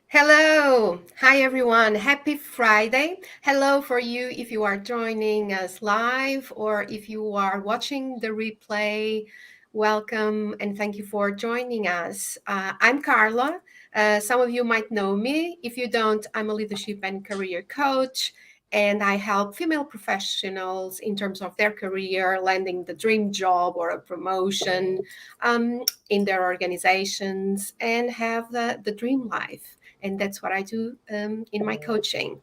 Hello. Hi, everyone. Happy Friday. Hello for you if you are joining us live or if you are watching the replay. Welcome and thank you for joining us. I'm Carla. Some of you might know me. If you don't, I'm a leadership and career coach, and I help female professionals in terms of their career, landing the dream job or a promotion in their organizations and have the dream life. And that's what I do in my coaching.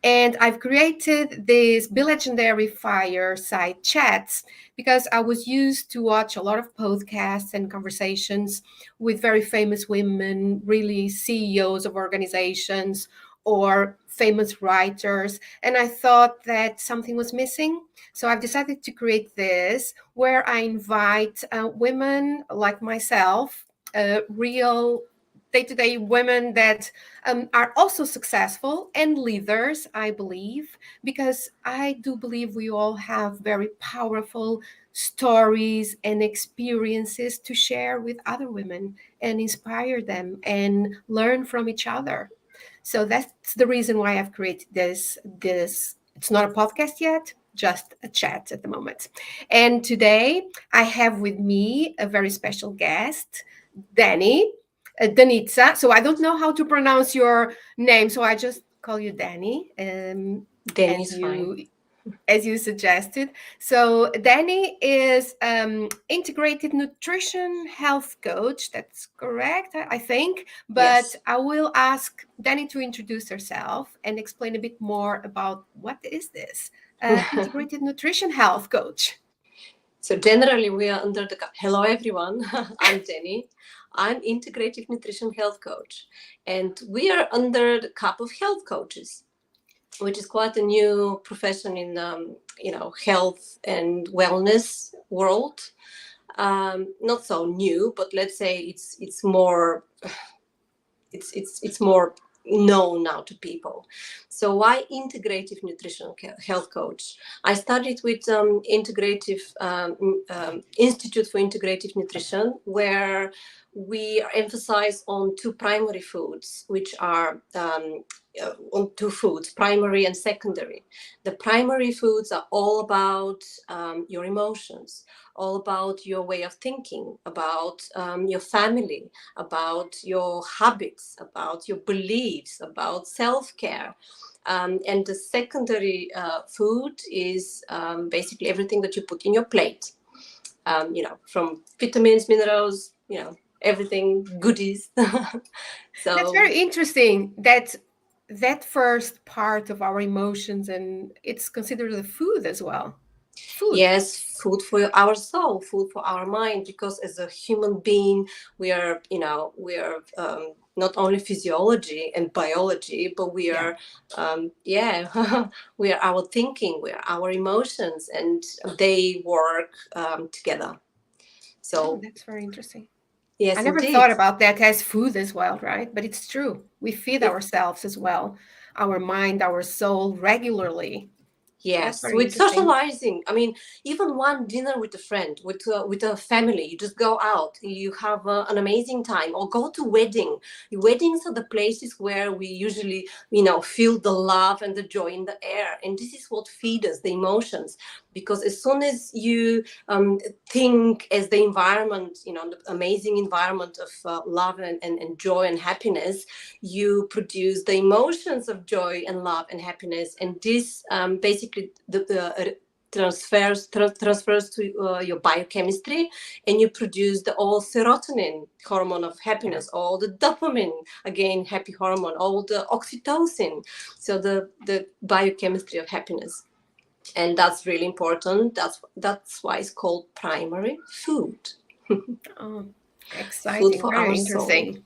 And I've created this BeLegendary Fireside Chats because I was used to watch a lot of podcasts and conversations with very famous women, really CEOs of organizations or famous writers. And I thought that something was missing. So I've decided to create this where I invite women like myself, real day-to-day women that are also successful and leaders, I believe, because I do believe we all have very powerful stories and experiences to share with other women and inspire them and learn from each other. So that's the reason why I've created this it's not a podcast yet, just a chat at the moment. And today I have with me a very special guest, Danny, Denitsa. So I don't know how to pronounce your name, so I just call you Danny, Danny as is fine. you suggested. So Danny is integrated nutrition health coach. That's correct, I think. But Yes. I will ask Danny to introduce herself and explain a bit more about what is this integrated nutrition health coach. So generally we are under the hello everyone. I'm Danny. I'm integrative nutrition health coach, and we are under the cup of health coaches, which is quite a new profession in health and wellness world. Not so new, but let's say it's more known now to people. So why integrative nutrition health coach? I started with integrative Institute for Integrative Nutrition, where we emphasize on two primary foods, which are on two foods, primary and secondary. The primary foods are all about your emotions, all about your way of thinking, about your family, about your habits, about your beliefs, about self-care. And the secondary food is basically everything that you put in your plate, from vitamins, minerals, everything, goodies. That's So very interesting. That first part of our emotions, and it's considered a food as well. Food. yes, food for our soul, food for our mind, because as a human being, we are not only physiology and biology, but we Yeah. are, yeah, we are our thinking, we are our emotions, and they work together. Oh, So, that's very interesting. I yes, never thought indeed. about that as food as well, right? But it's true. We feed It, ourselves as well, our mind, our soul regularly. That's Yes, very with interesting. socializing. I mean, even one dinner with a friend, with a family, you just go out, you have an amazing time, or go to wedding. Weddings are the places where we usually, feel the love and the joy in the air, and this is what feeds us, the emotions. Because as soon as you think as the environment, the amazing environment of love and joy and happiness, you produce the emotions of joy and love and happiness, and this basically the transfers to your biochemistry, and you produce the all serotonin hormone of Yeah. happiness, all the dopamine, again happy hormone, all the oxytocin, so the biochemistry of happiness. And that's really important. That's why it's called primary food. Oh, Food exciting. for our Very soul. interesting.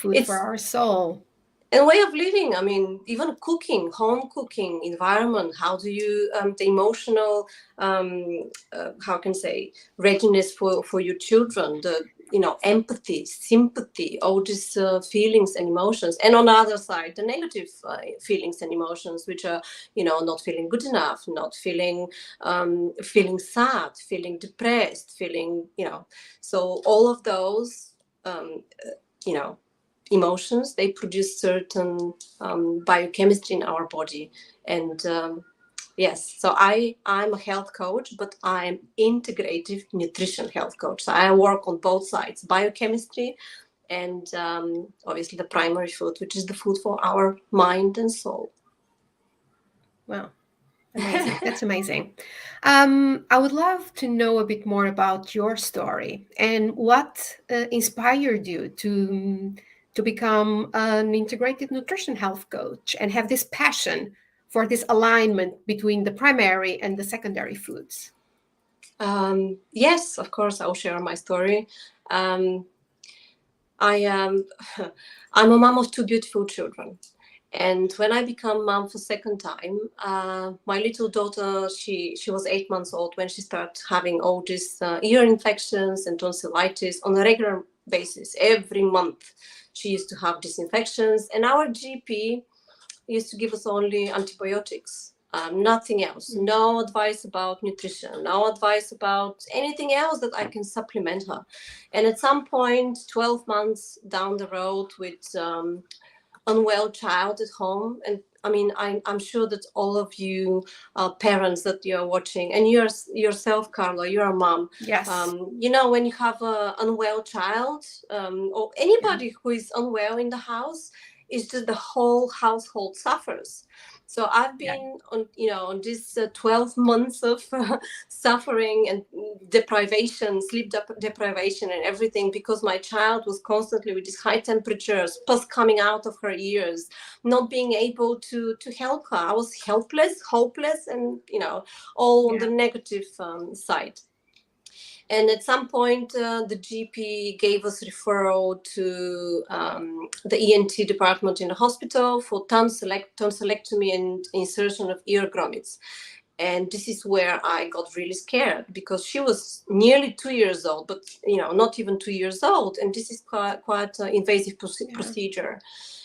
Food for It's our soul. and way of living. I mean, even cooking, home cooking environment. How do you the emotional how can I say readiness for your children, the empathy, sympathy, all these feelings and emotions, and on the other side the negative feelings and emotions, which are not feeling good enough, not feeling feeling sad, feeling depressed, feeling so all of those um, you know emotions, they produce certain biochemistry in our body. And yes, so I'm a health coach, but I'm integrative nutrition health coach. So I work on both sides, biochemistry and obviously the primary food, which is the food for our mind and soul. Wow. Amazing. That's amazing. I would love to know a bit more about your story and what inspired you to become an integrated nutrition health coach and have this passion for this alignment between the primary and the secondary foods. Yes, of course, I'll share my story. I am I'm a mom of two beautiful children. And when I become mom for second time, my little daughter, she was 8 months old when she started having all these ear infections and tonsillitis on a regular basis. Every month she used to have these infections, and our GP used to give us only antibiotics, nothing else. No advice about nutrition, no advice about anything else that I can supplement her. And at some point, 12 months down the road with unwell child at home, and I mean, I'm sure that all of you parents that you're watching, and you're yourself, Carla, you're a mom. Yes. You know, when you have an unwell child, or anybody who is unwell in the house, it's just the whole household suffers. So I've been on, you know, on this 12 months of suffering and deprivation, deprivation and everything, because my child was constantly with these high temperatures, pus coming out of her ears, not being able to help her. I was helpless, hopeless, and, you know, all on the negative side. And at some point, the GP gave us referral to the ENT department in the hospital for tonsillectomy and insertion of ear grommets. And this is where I got really scared, because she was nearly 2 years old, but, you know, not even 2 years old. And this is quite an invasive procedure.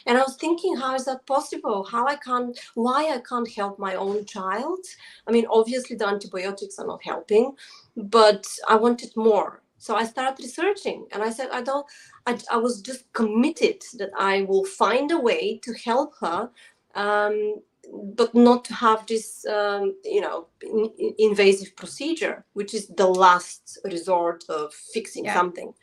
And I was thinking, how is that possible? Why I can't help my own child? I mean, obviously the antibiotics are not helping, but I wanted more. So I started researching, and I said, I was just committed that I will find a way to help her, but not to have this, you know, invasive procedure, which is the last resort of fixing something.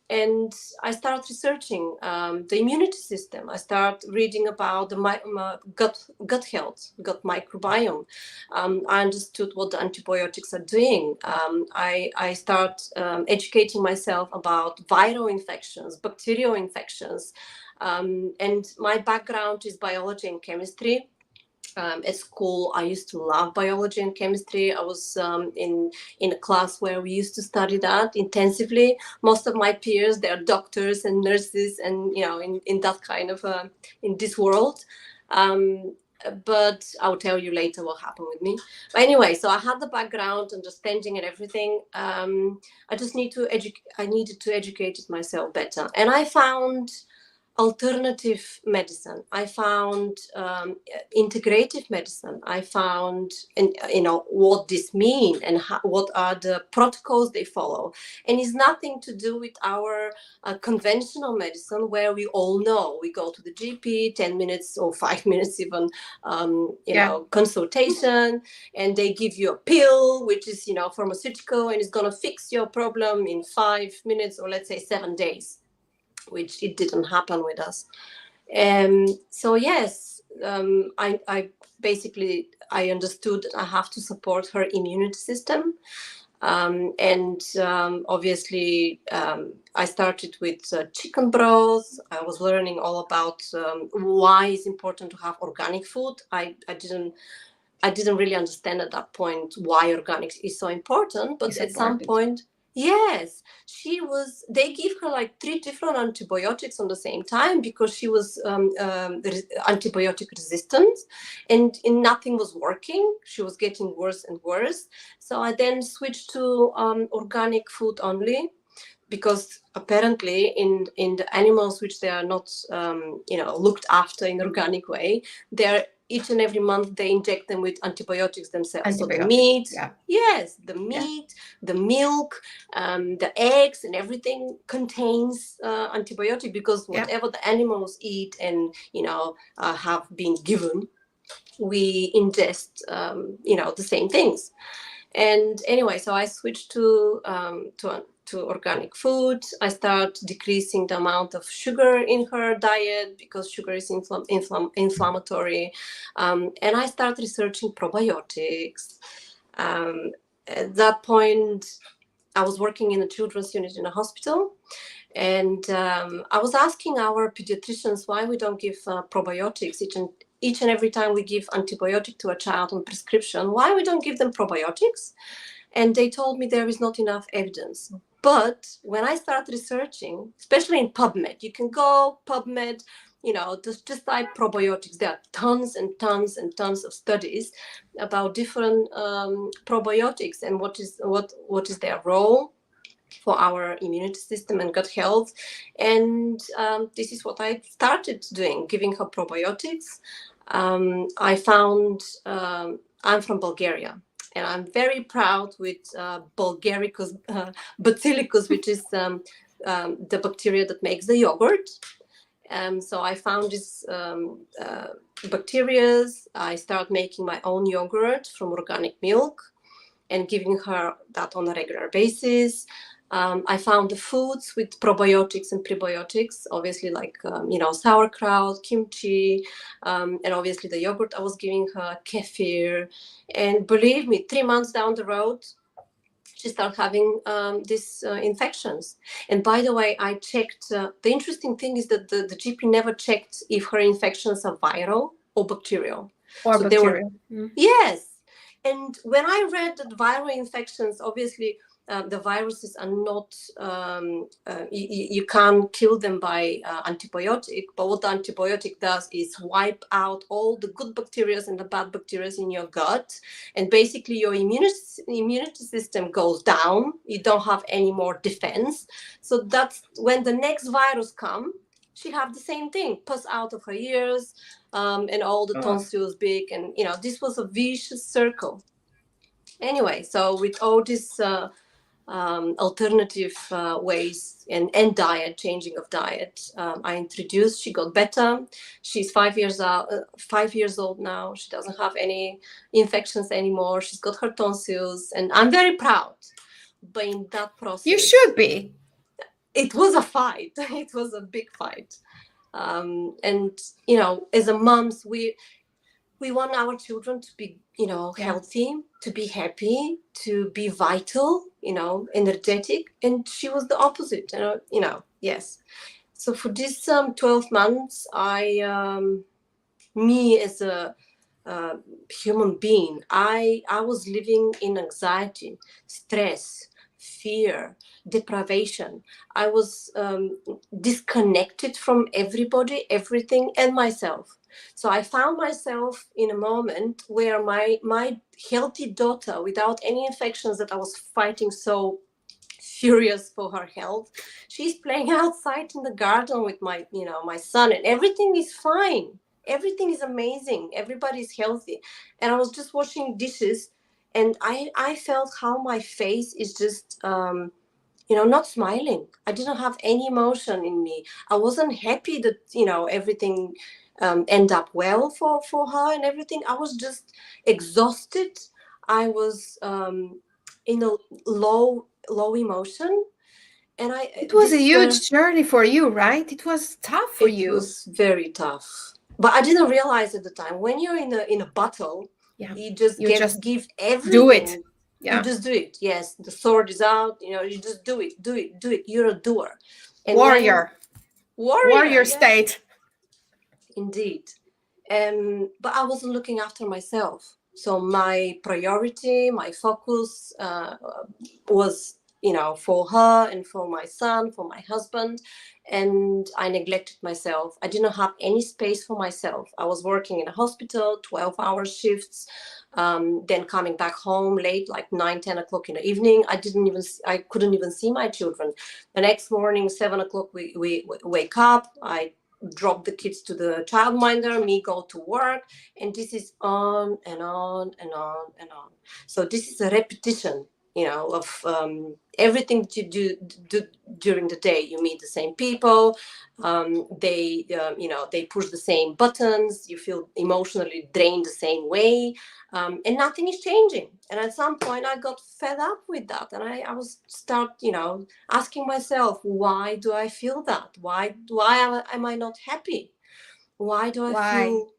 And I started researching the immunity system. I started reading about the gut health, gut microbiome. I understood what the antibiotics are doing. I start educating myself about viral infections, bacterial infections. And my background is biology and chemistry. At school, I used to love biology and chemistry. I was in a class where we used to study that intensively. Most of my peers, they are doctors and nurses, and, you know, in that kind of in this world. But I'll tell you later what happened with me. But anyway, so I had the background, understanding and everything. I just I needed to educate myself better, and I found alternative medicine. I found integrative medicine. I found, and you know, what this means and what are the protocols they follow. And it's nothing to do with our conventional medicine, where we all know we go to the GP, 10 minutes or 5 minutes even, you know, consultation, and they give you a pill, which is, you know, pharmaceutical, and it's going to fix your problem in 5 minutes, or let's say 7 days, which it didn't happen with us. So yes, I basically, I understood that I have to support her immune system. And obviously, I started with chicken broth. I was learning all about why it's important to have organic food. I didn't really understand at that point why organics is so important, but at some point, yes, they give her like 3 different antibiotics on the same time, because she was antibiotic resistant, and nothing was working. She was getting worse and worse. So I then switched to organic food only, because apparently in the animals which they are not, you know, looked after in organic way, they're each and every month they inject them with antibiotics themselves. So the Antibiotics. meat, Yeah. yes, the meat, the milk, the eggs, and everything contains antibiotic, because whatever the animals eat and have been given, we ingest the same things. And anyway, so I switched to organic food. I start decreasing the amount of sugar in her diet, because sugar is inflammatory. And I start researching probiotics. At that point, I was working in a children's unit in a hospital. And I was asking our pediatricians why we don't give probiotics each and every time we give antibiotic to a child on prescription. Why we don't give them probiotics? And they told me there is not enough evidence. But when I started researching, especially in PubMed, you can go PubMed, just type probiotics. There are tons and tons and tons of studies about different probiotics and what is their role for our immunity system and gut health. And this is what I started doing, giving her probiotics. I found, I'm from Bulgaria, and I'm very proud with Bulgaricus bacillicus, which is the bacteria that makes the yogurt. So I found this bacteria. I started making my own yogurt from organic milk and giving her that on a regular basis. I found the foods with probiotics and prebiotics, obviously, like, sauerkraut, kimchi, and obviously the yogurt I was giving her, kefir. And believe me, 3 months down the road, she started having these infections. And by the way, I checked, the interesting thing is that the GP never checked if her infections are viral or bacterial. Or so bacterial. Yes. And when I read that viral infections, obviously, the viruses are not, you can't kill them by antibiotic, but what the antibiotic does is wipe out all the good bacteria and the bad bacteria in your gut, and basically your immunity system goes down. You don't have any more defense. So that's when the next virus comes, she have the same thing, pus out of her ears, and all the tonsils big, and this was a vicious circle. Anyway, so with all this alternative ways and diet, changing of diet, I introduced. She got better. She's 5 years old now. She doesn't have any infections anymore. She's got her tonsils, and I'm very proud. But in that process, you should be. It was a fight. It was a big fight. And as a moms, we want our children to be, healthy, to be happy, to be vital, energetic. And she was the opposite, yes. So for this 12 months, me as a human being, I was living in anxiety, stress, fear, deprivation. I was disconnected from everybody, everything, and myself. So I found myself in a moment where my healthy daughter, without any infections that I was fighting so furious for her health, she's playing outside in the garden with my son, and everything is fine. Everything is amazing. Everybody's healthy. And I was just washing dishes, and I felt how my face is just not smiling. I didn't have any emotion in me. I wasn't happy that everything end up well for her and everything. I was just exhausted. I was in a low emotion, and it was a huge journey for you, right? It was tough for you. It was very tough, but I didn't realize at the time. When you're in a battle, you just give everything. Do it. Yeah. You just do it. Yes, the sword is out. You just do it. You're a doer. And warrior yes. state. Indeed. But I wasn't looking after myself. So my priority, my focus was, for her and for my son, for my husband. And I neglected myself. I didn't have any space for myself. I was working in a hospital, 12-hour shifts, then coming back home late, like 9-10 o'clock in the evening. I couldn't even see my children. The next morning, 7 o'clock, we wake up. I drop the kids to the childminder, me go to work, and this is on and on and on and on. So this is a repetition, of everything that you do during the day. You meet the same people, they push the same buttons, you feel emotionally drained the same way, and nothing is changing. And at some point I got fed up with that, and I was start asking myself, why do I feel that? Why am I not happy? Why do I Why? feel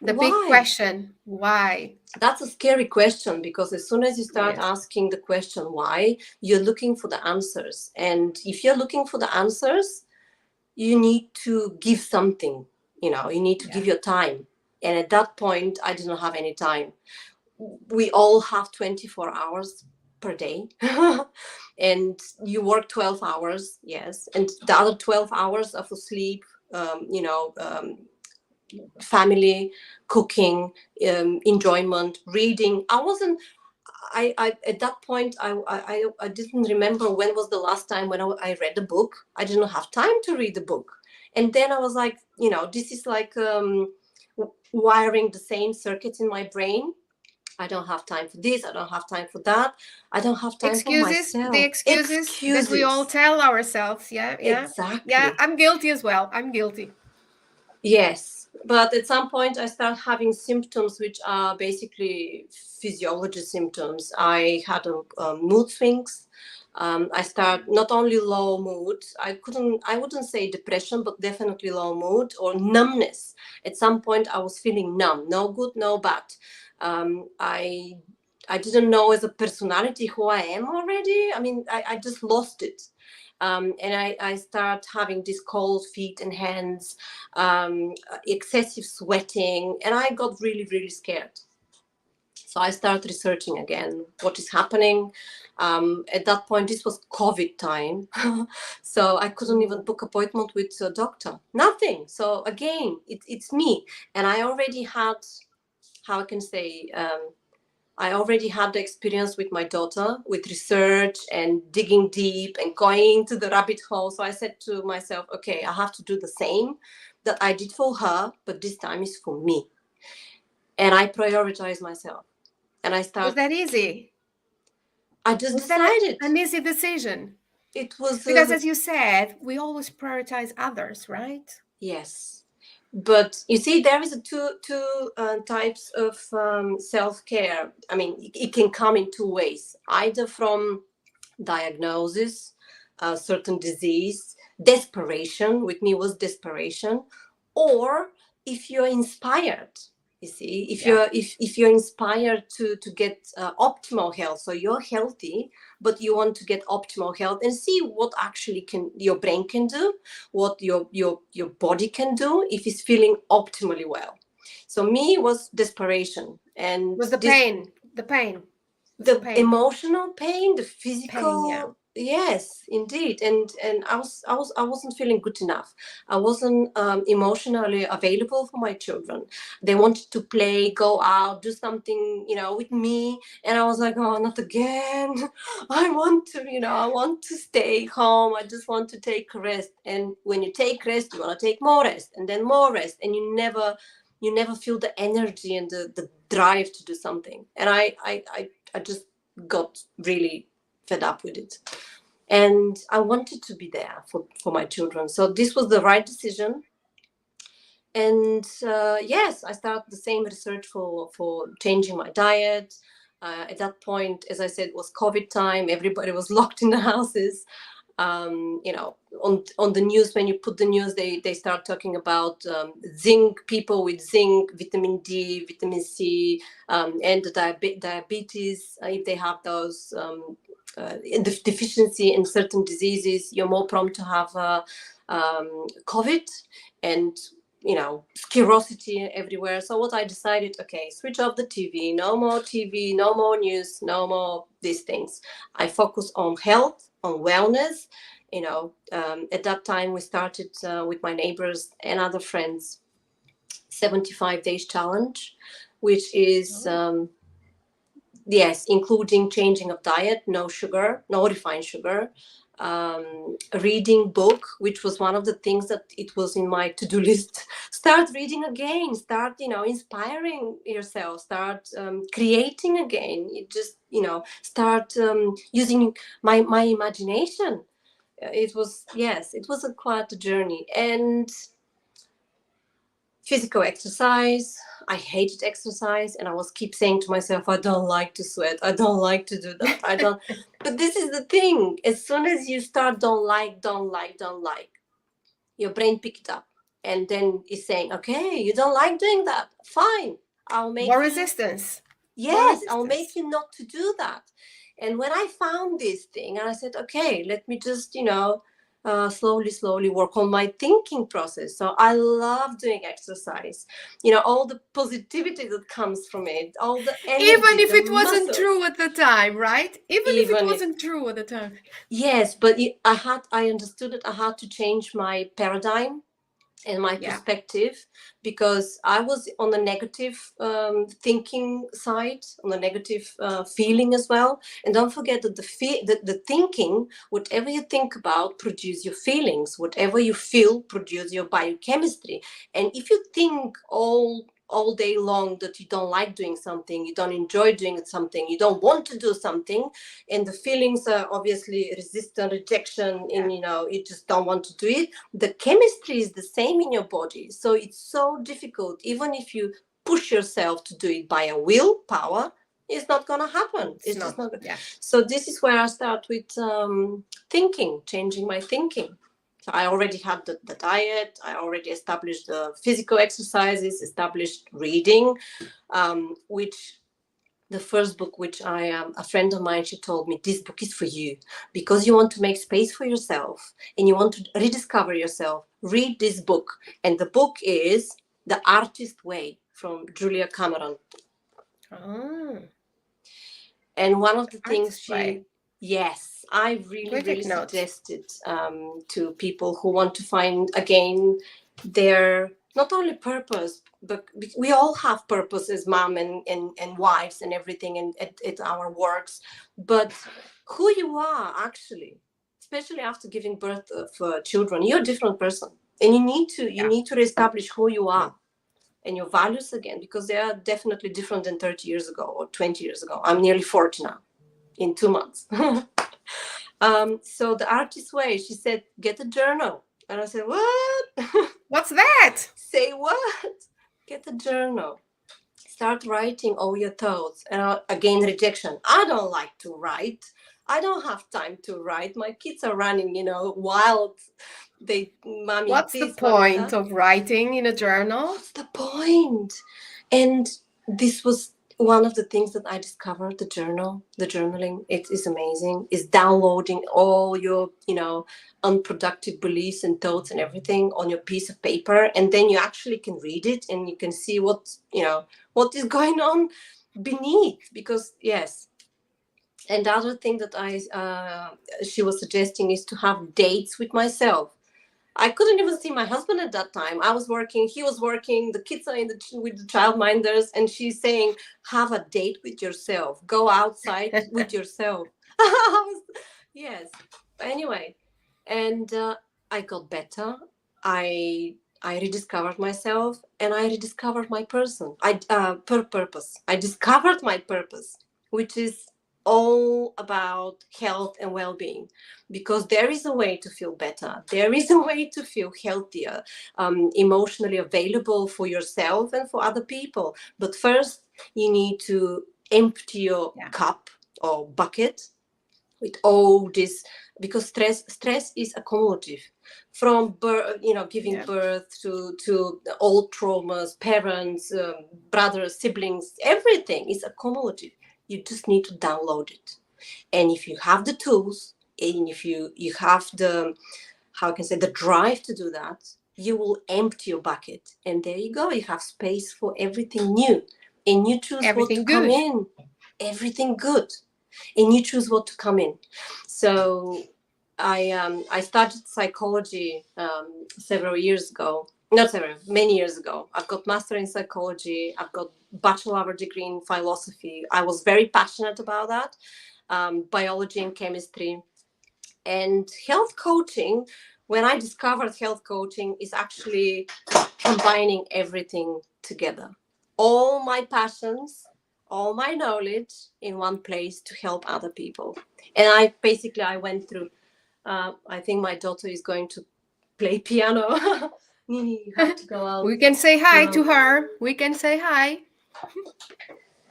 The big why? question, why? That's a scary question, because as soon as you start Yes. asking the question why, you're looking for the answers. And if you're looking for the answers, you need to give something, you need to Yeah. give your time. And at that point, I didn't have any time. We all have 24 hours per day. And you work 12 hours, yes. And the other 12 hours are for sleep, family, cooking, enjoyment, reading. I at that point I didn't remember when was the last time when I read a book. I didn't have time to read the book. And then I was like, this is like wiring the same circuits in my brain. I don't have time for this, I don't have time for that, I don't have time for The myself. excuses that we all Excuses. tell ourselves. Yeah, yeah, yeah. Exactly. I'm guilty as well. I'm guilty. Yes, but at some point I start having symptoms which are basically physiology symptoms. I had mood swings. I start not only low mood. I wouldn't say depression, but definitely low mood or numbness. At some point I was feeling numb, no good, no bad. I didn't know as a personality who I am already. I mean, I just lost it. And I start having these cold feet and hands, excessive sweating, and I got really, really scared. So I started researching again what is happening. At that point, this was COVID time, so I couldn't even book appointment with a doctor. Nothing. So again, it's me, and I already had, how I can say. I already had the experience with my daughter with research and digging deep and going to the rabbit hole. So I said to myself, okay, I have to do the same that I did for her, but this time is for me. And I prioritize myself. And Was that easy? I just Was that decided. an easy decision? It was, Because as you said, we always prioritize others, right? yes. But you see, there is two types of self-care. I mean, it can come in two ways, either from diagnosis, certain disease, desperation. With me was desperation, or if you're inspired. You see, Yeah. if you're inspired to get optimal health, so you're healthy, but you want to get optimal health and see what actually can your brain can do, what your body can do if it's feeling optimally well. So me was desperation, and Was the this pain, the pain, was the the pain, emotional pain, the pain, yeah. physical. Yes, indeed. And I wasn't feeling good enough. I wasn't emotionally available for my children. They wanted to play, go out, do something, with me, and I was like, oh, not again. I want to stay home. I just want to take rest. And when you take rest, you want to take more rest, and then more rest, and you never feel the energy and the drive to do something. And I just got really fed up with it. And I wanted to be there for my children. So this was the right decision. And yes, I started the same research for changing my diet. At that point, as I said, it was COVID time. Everybody was locked in the houses. On the news, when you put the news, they start talking about zinc, people with zinc, vitamin D, vitamin C, and the diabetes, if they have those the deficiency in certain diseases, you're more prone to have COVID and sclerosity everywhere. So what I decided, okay, switch off the TV, no more TV, no more news, no more these things. I focus on health, on wellness. At that time we started with my neighbors and other friends 75 days challenge, which is yes, including changing of diet, no sugar, no refined sugar, reading book, which was one of the things that it was in my to-do list. Start reading again, start, inspiring yourself, start creating again. You just, start using my imagination. It was, yes, it was quite a journey. And physical exercise, I hated exercise, and I was keep saying to myself, I don't like to sweat, I don't like to do that, I don't. But this is the thing, as soon as you start don't like, your brain picked it up, and then it's saying, okay, you don't like doing that, fine, I'll make More you, resistance. yes, I'll make you not to do that. And when I found this thing, and I said, okay, let me just, slowly work on my thinking process. So I love doing exercise. All the positivity that comes from it, all the energy, Even if the it wasn't muscles. true at the time, right? Even if it Even if, wasn't true at the time. yes, but I understood that I had to change my paradigm and my perspective, because I was on the negative thinking side, on the negative feeling as well. And don't forget that the thinking, whatever you think about, produce your feelings. Whatever you feel, produce your biochemistry. And if you think all day long that you don't like doing something, you don't enjoy doing something, you don't want to do something, and the feelings are obviously resistance, rejection, and you just don't want to do it, the chemistry is the same in your body. So it's so difficult, even if you push yourself to do it by a willpower, it's not going to happen. It's just not. So this is where I start with thinking, changing my thinking. So I already had the diet, I already established the physical exercises, established reading, which the first book, which a friend of mine, she told me, this book is for you because you want to make space for yourself and you want to rediscover yourself. Read this book. And the book is The Artist Way from Julia Cameron. Oh. And one of the things yes, I really suggested to people who want to find again their not only purpose, but we all have purpose as mom and wives and everything, and at our works, but who you are actually, especially after giving birth of children, you're a different person, and you need to reestablish who you are and your values again, because they are definitely different than 30 years ago or 20 years ago. I'm nearly 40 now in 2 months. So the Artist Way, she said, get a journal. And I said, what? What's that? Say what? Get a journal. Start writing all your thoughts. And again, rejection. I don't like to write. I don't have time to write. My kids are running, wild. Mommy, what's the point of writing in a journal? What's the point? And this was one of the things that I discovered, the journaling, it is amazing, is downloading all your, unproductive beliefs and thoughts and everything on your piece of paper. And then you actually can read it and you can see what is going on beneath, because yes. And the other thing that she was suggesting is to have dates with myself. I couldn't even see my husband at that time. I was working, he was working, the kids are with the childminders, and she's saying, have a date with yourself. Go outside with yourself. Yes. Anyway, and I got better. I rediscovered myself, and I rediscovered my purpose. I discovered my purpose, which is all about health and well-being, because there is a way to feel better, there is a way to feel healthier, emotionally available for yourself and for other people. But first you need to empty your cup or bucket with all this, because stress is accumulative from birth, giving birth to old traumas, parents, brothers, siblings, everything is accumulative. You just need to download it. And if you have the tools, and if you have the, how can I say, the drive to do that, you will empty your bucket. And there you go. You have space for everything new. And you choose what to come in. Everything good. And you choose what to come in. So I started psychology many years ago. I've got master in psychology. I've got bachelor degree in philosophy. I was very passionate about that, biology and chemistry. And health coaching, when I discovered health coaching, is actually combining everything together. All my passions, all my knowledge in one place to help other people. And I went through, I think my daughter is going to play piano. Nini, you have to go out. We can say hi to her. We can say hi.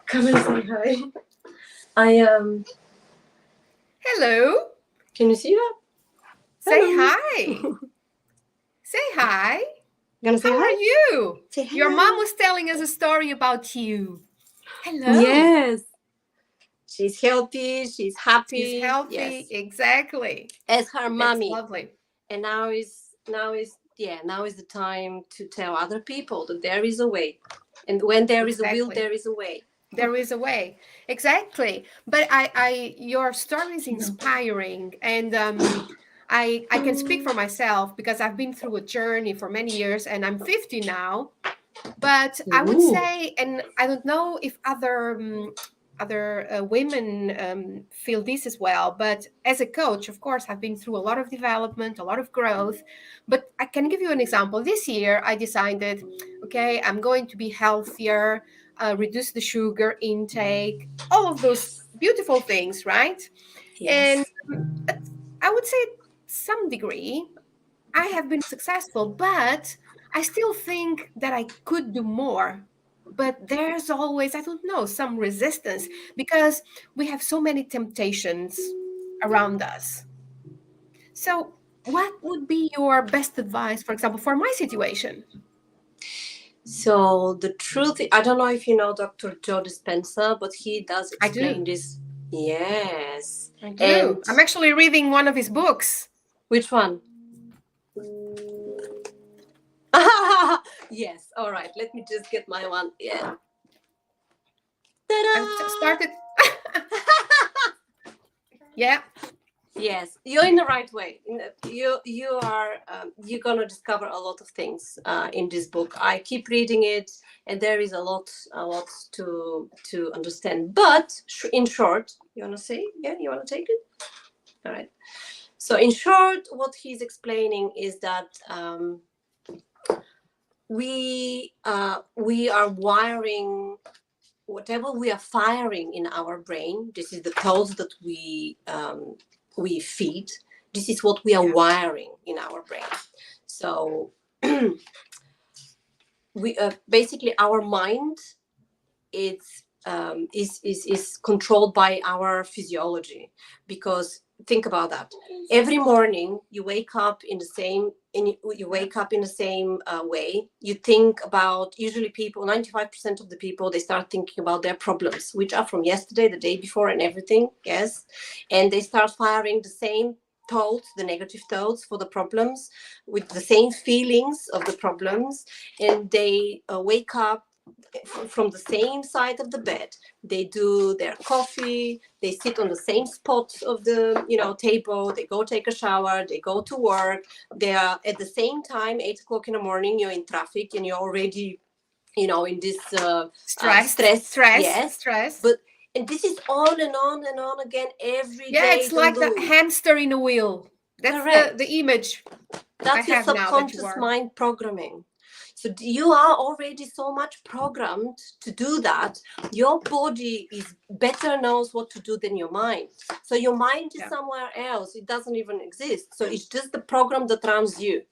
Come and say hi. Hello. Can you see her? Say Hello. hi. Say hi. You gonna say How hi? are you? Say hello. Your mom was telling us a story about you. Hello. Yes. She's healthy. She's happy. She's healthy. Yes. Exactly. As her mommy. That's lovely. And now is the time to tell other people that there is a way. And when there is a will, there is a way. There is a way. Exactly. But your story is inspiring, and I can speak for myself because I've been through a journey for many years, and I'm 50 now. But I would say, and I don't know if other women feel this as well, but as a coach, of course, I've been through a lot of development, a lot of growth. But I can give you an example. This year I decided, okay, I'm going to be healthier, reduce the sugar intake, all of those beautiful things, right? Yes. And I would say some degree I have been successful, but I still think that I could do more. But there's always, I don't know, some resistance because we have so many temptations around us. So, what would be your best advice, for example, for my situation? So the truth, I don't know if you know Dr. Joe Dispenza, but he does explain this. Yes. I do. I'm actually reading one of his books. Which one? Yes. All right. Let me just get my one. Yeah. I've started. Yeah. Yes, you're in the right way. You're gonna discover a lot of things in this book. I keep reading it, and there is a lot to understand. But in short, you wanna say? Yeah, you wanna take it? All right. So in short, what he's explaining is that we are wiring whatever we are firing in our brain. This is the thoughts that we feed. This is what we are wiring in our brain. So we basically our mind is controlled by our physiology, because think about that. Every morning you wake up in the same way. You think about, usually people, 95% of the people, they start thinking about their problems, which are from yesterday, the day before, and everything. Yes. And they start firing the same thoughts, the negative thoughts for the problems, with the same feelings of the problems. And they wake up from the same side of the bed. They do their coffee, they sit on the same spot of the table, they go take a shower, they go to work. They are at the same time, 8 o'clock in the morning, you're in traffic and you're already in this stress. Yes, stress. But and this is on and on and on again every day. Yeah, it's like the hamster in a wheel. That's the image. That's your subconscious mind programming. So you are already so much programmed to do that. Your body is better knows what to do than your mind. So your mind is somewhere else. It doesn't even exist. So it's just the program that runs you.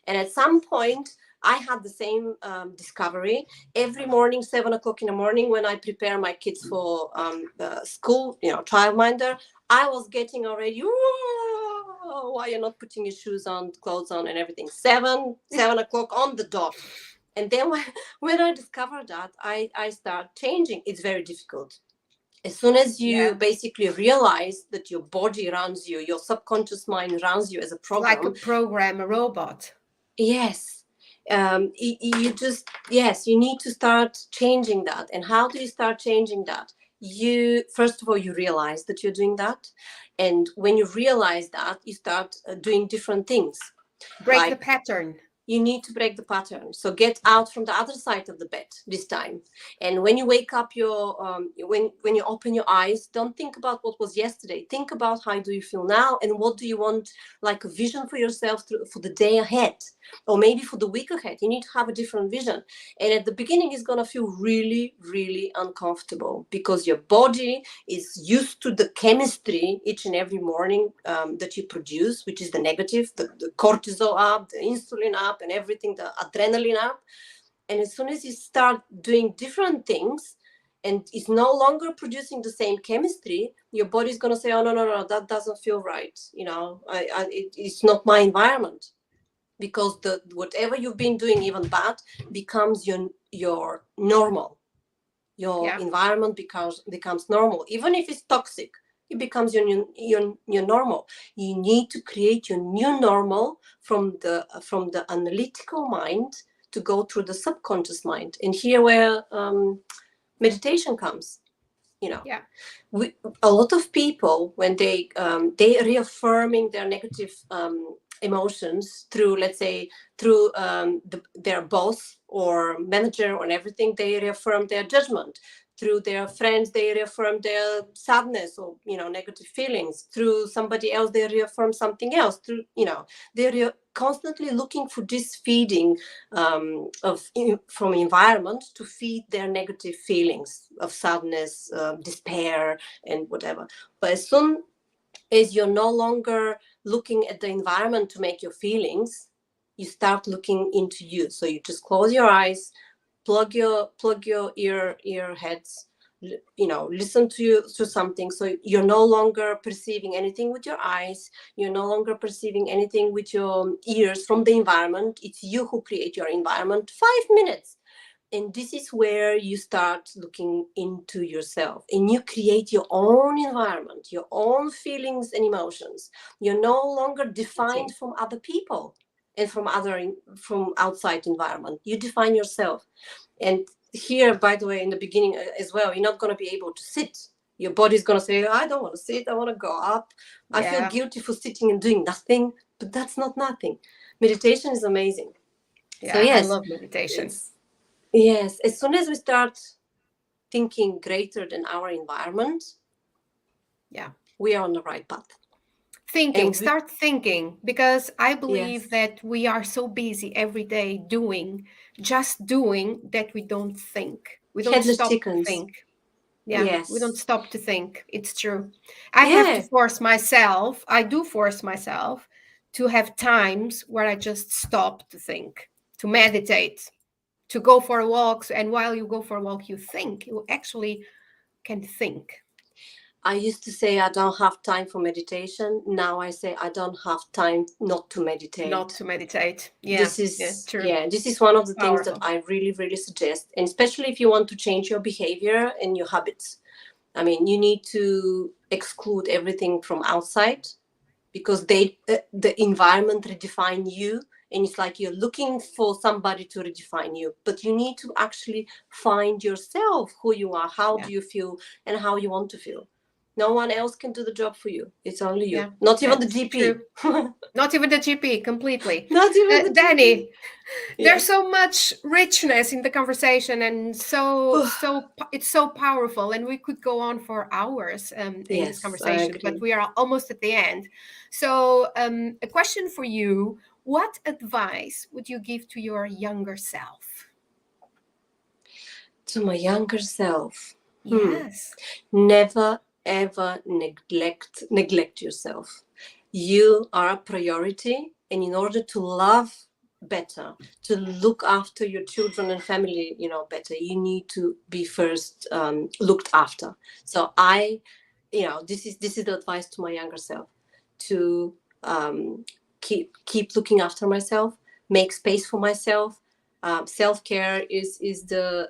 And at some point, I had the same discovery. Every morning, 7 o'clock in the morning, when I prepare my kids for school, childminder, I was getting already, why you're not putting your shoes on, clothes on, and everything. 7 o'clock on the dot. And then when I discovered that, I start changing. It's very difficult. As soon as you basically realize that your body runs you, your subconscious mind runs you as a program. Like a program, a robot. Yes. You need to start changing that. And how do you start changing that? First of all, you realize that you're doing that. And when you realize that, you start doing different things. Break the pattern. you need to break the pattern. So get out from the other side of the bed this time. And when you wake up, when you open your eyes, don't think about what was yesterday. Think about how do you feel now, and what do you want, like a vision for yourself for the day ahead, or maybe for the week ahead. You need to have a different vision. And at the beginning, it's going to feel really, really uncomfortable, because your body is used to the chemistry each and every morning that you produce, which is the negative, the cortisol up, the insulin up, and everything, the adrenaline up. And as soon as you start doing different things, and it's no longer producing the same chemistry, your body's going to say, oh, no, that doesn't feel right. It's not my environment. Because whatever you've been doing, even bad, becomes your normal. Your environment becomes normal. Even if it's toxic, it becomes your normal. You need to create your new normal from the analytical mind to go through the subconscious mind. And here where meditation comes. A lot of people, when they reaffirming their negative emotions through, let's say, through their boss or manager or everything, they reaffirm their judgment. Through their friends, they reaffirm their sadness or negative feelings. Through somebody else, they reaffirm something else. Through they're constantly looking for this feeding from environment to feed their negative feelings of sadness, despair, and whatever. But as soon as you're no longer looking at the environment to make your feelings, you start looking into you. So you just close your eyes, plug your ear heads, listen to something. So you're no longer perceiving anything with your eyes. You're no longer perceiving anything with your ears from the environment. It's you who create your environment. 5 minutes. And this is where you start looking into yourself, and you create your own environment, your own feelings and emotions. You're no longer defined from other people and from outside environment. You define yourself. And here, by the way, in the beginning as well, you're not going to be able to sit. Your body's going to say, I don't want to sit, I want to go up. I feel guilty for sitting and doing nothing. But that's not nothing. Meditation is amazing. So yes, I love meditation. Yes, as soon as we start thinking greater than our environment, we are on the right path. Start thinking, because I believe that we are so busy every day doing that we don't think. We don't stop to think. We don't stop to think. It's true. I have to force myself. I do force myself to have times where I just stop to think, to meditate, to go for walks. And while you go for a walk, you think. You actually can think. I used to say I don't have time for meditation. Now I say I don't have time not to meditate. Not to meditate. This is one of the things that I really, really suggest. And especially if you want to change your behavior and your habits. I mean, you need to exclude everything from outside, because the environment redefine you. And it's like you're looking for somebody to redefine you. But you need to actually find yourself, who you are, how do you feel, and how you want to feel. No one else can do the job for you. It's only you. Not even the GP. Not even the GP, completely. Not even the Danny, GP. There's so much richness in the conversation, and so it's so powerful, and we could go on for hours in this conversation, but we are almost at the end. So a question for you: what advice would you give to your younger self? To my younger self? Yes. Never ever neglect yourself. You are a priority, and in order to love better, to look after your children and family, better, you need to be first looked after. So this is the advice to my younger self, to keep looking after myself, make space for myself. Self-care is the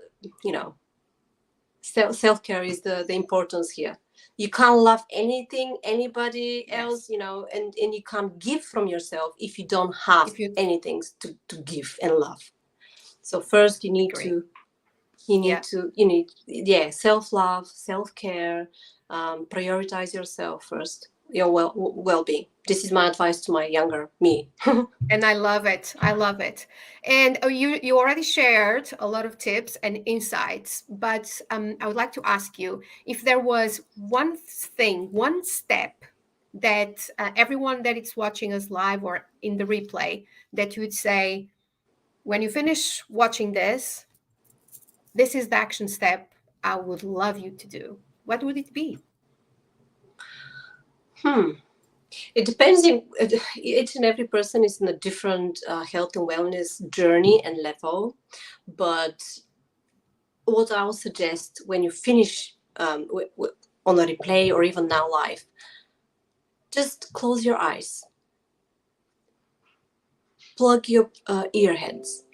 self-care is the importance here. You can't love anybody else, and you can't give from yourself if you don't have anything to give and love. So first you need self-love, self-care, prioritize yourself first. your well-being. This is my advice to my younger me. And I love it. I love it. And you already shared a lot of tips and insights, but I would like to ask you if there was one thing, one step that everyone that is watching us live or in the replay that you would say, when you finish watching this is the action step I would love you to do. What would it be? Hmm. It depends. Each and every person is in a different health and wellness journey and level. But what I would suggest when you finish on a replay or even now live, just close your eyes, plug your earheads,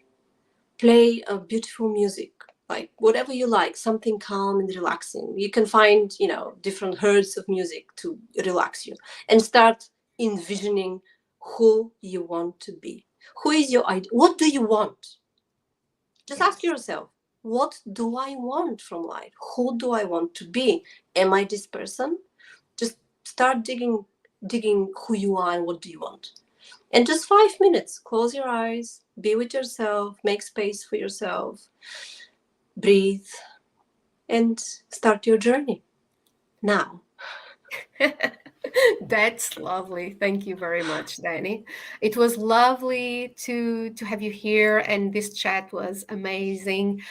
play a beautiful music, like whatever you like, something calm and relaxing. You can find, different herds of music to relax you, and start envisioning who you want to be. Who is your idea? What do you want? Just ask yourself, what do I want from life? Who do I want to be? Am I this person? Just start digging who you are and what do you want. And just 5 minutes, close your eyes, be with yourself, make space for yourself, breathe, and start your journey now. That's lovely. Thank you very much, Danny. It was lovely to have you here, and this chat was amazing.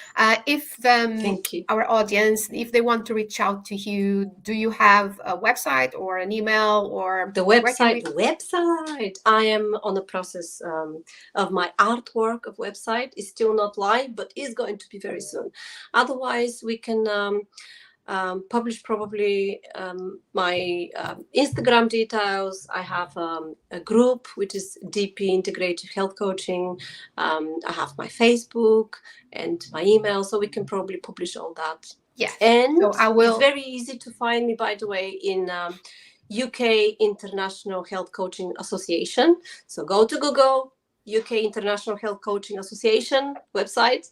If Thank you. our audience, if they want to reach out to you, do you have a website or an email, or The where can we? website. I am on the process of my artwork of website. Is still not live, but is going to be very soon. Otherwise, we can publish probably my Instagram details. I have a group which is DP Integrative Health Coaching. I have my Facebook and my email, so we can probably publish all that. Yes. And So I it's will. very easy to find me, by the way, in UK International Health Coaching Association. So go to Google, UK International Health Coaching Association website.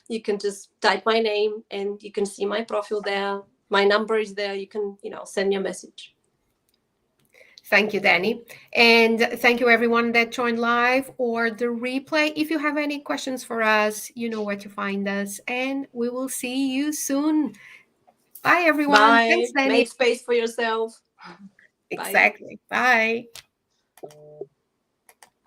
You can just type my name and you can see my profile there. My number is there. You can, send me a message. Thank you, Danny. And thank you, everyone that joined live or the replay. If you have any questions for us, you know where to find us. And we will see you soon. Bye, everyone. Thanks, Bye. Danny. Make space for yourself. Bye. Exactly. Bye.